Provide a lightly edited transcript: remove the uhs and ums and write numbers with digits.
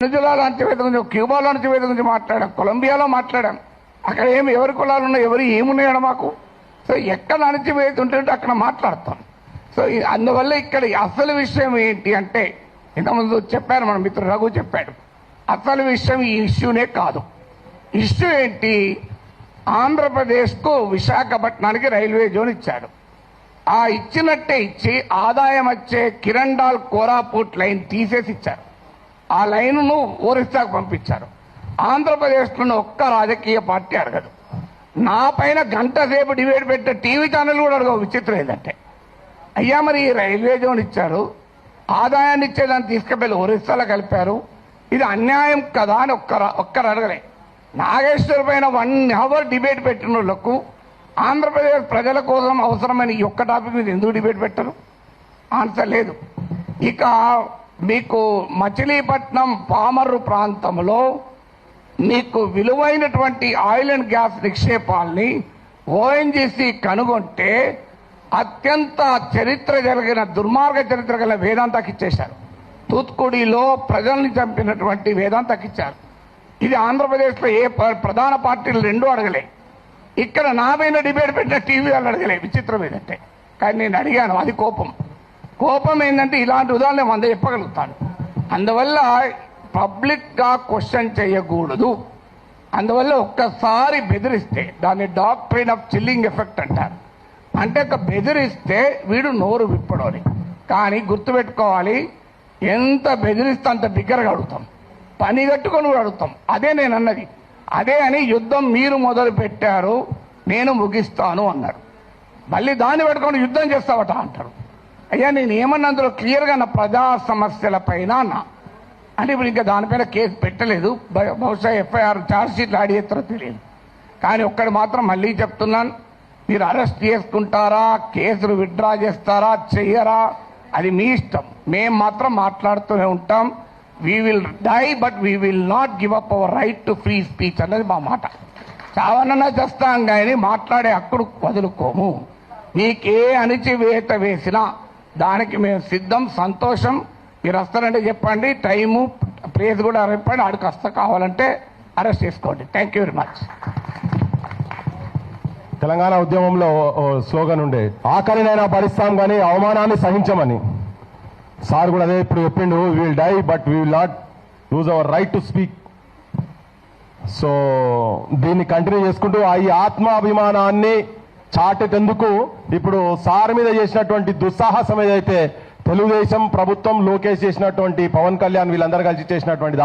వెనుజులా లాంటి వేద గురించి, క్యూబా లాంటి వేద గురించి మాట్లాడాం, కొలంబియాలో మాట్లాడాం. అక్కడ ఎవరి కులాలు ఉన్నాయి, ఎవరు ఏమున్నాయో మాకు. సో ఎక్కడ అణచివేత ఉంటుంటే అక్కడ మాట్లాడతాం. సో అందువల్ల ఇక్కడ అసలు విషయం ఏంటి అంటే, ఇంతకుముందు చెప్పారు మన మిత్రుడు రఘు చెప్పాడు, అసలు విషయం ఈ ఇష్యూనే కాదు. ఇష్యూ ఏంటి, ఆంధ్రప్రదేశ్కు విశాఖపట్నానికి రైల్వే జోన్ ఇచ్చాడు. ఆ ఇచ్చినట్టే ఇచ్చి ఆదాయం వచ్చే కిరండాల్ కోరాపూట్ లైన్ తీసేసి ఇచ్చారు. ఆ లైన్ను ఒరిస్సాకు పంపించారు. ఆంధ్రప్రదేశ్లోని ఒక్క రాజకీయ పార్టీ అడగదు. నా పైన గంట సేపు డిబేట్ పెట్టే టీవీ ఛానల్ కూడా అడగవు. విచిత్రం ఏంటంటే, అయ్యా మరి ఈ రైల్వే జోన్ ఇచ్చారు, ఆదాయాన్ని ఇచ్చేదాన్ని తీసుకెళ్ళి ఒరిస్సాలో కలిపారు, ఇది అన్యాయం కదా అని ఒక్కరు అడగలే. నాగేశ్వర్ పైన 1 అవర్ డిబేట్ పెట్టిన వాళ్ళకు ఆంధ్రప్రదేశ్ ప్రజల కోసం అవసరమైన ఈ ఒక్క టాపిక్ మీద ఎందుకు డిబేట్ పెట్టరు? ఆన్సర్ లేదు. ఇక మీకు మచిలీపట్నం పామర్రు ప్రాంతంలో మీకు విలువైనటువంటి ఆయిల్ అండ్ గ్యాస్ నిక్షేపాల్ని ఓఎన్జీసీ కనుగొంటే అత్యంత చరిత్ర జరిగిన దుర్మార్గ చరిత్ర గల వేదాంతకి ఇచ్చేశారు. తూత్కుడిలో ప్రజల్ని చంపినటువంటి వేదాంతకి ఇచ్చారు. ఇది ఆంధ్రప్రదేశ్లో ఏ ప్రధాన పార్టీలు రెండూ అడగలే. ఇక్కడ నా పైన డిబేట్ పెట్టిన టీవీ వాళ్ళు అడగలే. విచిత్రం ఏంటంటే, కానీ నేను అడిగాను. అది కోపం ఏంటంటే ఇలాంటి ఉదాహరణ 100 చెప్పగలుగుతాను. అందువల్ల పబ్లిక్ గా క్వశ్చన్ చేయకూడదు. అందువల్ల ఒక్కసారి బెదిరిస్తే దాన్ని డాక్ట్రైన్ ఆఫ్ చిల్లింగ్ ఎఫెక్ట్ అంటారు. అంటే ఒక బెదిరిస్తే వీడు నోరు విప్పడని. కానీ గుర్తుపెట్టుకోవాలి, ఎంత బెదిరిస్తే అంత బిగ్గరగా అడుగుతాం, పని కట్టుకొని కూడా అడుగుతాం. అదే నేను అన్నది. అదే అని యుద్ధం మీరు మొదలు పెట్టారు, నేను ముగిస్తాను అన్నారు. మళ్ళీ దాన్ని పెట్టుకొని యుద్ధం చేస్తావట అంటారు. అయ్యా నేను ఏమన్నా అందులో క్లియర్గా నా ప్రజా సమస్యల పైన అంటే ఇప్పుడు ఇంకా దానిపైన కేసు పెట్టలేదు. బహుశా ఎఫ్ఐఆర్ ఛార్జ్ షీట్లు యాడ్ చేస్తారో తెలియదు. కానీ ఒక్కటి మాత్రం మళ్ళీ చెప్తున్నాను, మీరు అరెస్ట్ చేసుకుంటారా, కేసులు విత్డ్రా చేస్తారా, చెయ్యరా, అది మీ ఇష్టం. మేము మాత్రం మాట్లాడుతూనే ఉంటాం. We will die but we will not give up our right to free speech అన్నది మా మాట. చావనన్నా చేస్తాం కానీ మాట్లాడే హక్కును వదులుకోము. మీకే అణిచివేత వేసినా దానికి మేము సిద్ధం. సంతోషం. మీరు వస్తారంటే చెప్పండి, టైము ప్లేస్ కూడా చెప్పండి, ఆడికి వస్తా, కావాలంటే అరెస్ట్ చేసుకోండి. Thank you very much. Telangana ఉద్యమంలో స్లోగన్ ఉండే, ఆఖరినైనా భరిస్తాం కానీ అవమానాన్ని సహించమని. సార్ కూడా అదే ఇప్పుడు చెప్పిండు, we will die but we will not lose our right to speak. So దీన్ని కంటిన్యూ చేసుకుంటూ ఈ ఆత్మాభిమానాన్ని చాటేందుకు ఇప్పుడు సార్ మీద చేసినటువంటి దుస్సాహసం ఏదైతే తెలుగుదేశం ప్రభుత్వం, లోకేష్ చేసినటువంటి, పవన్ కళ్యాణ్ వీళ్ళందరూ కలిసి చేసినటువంటి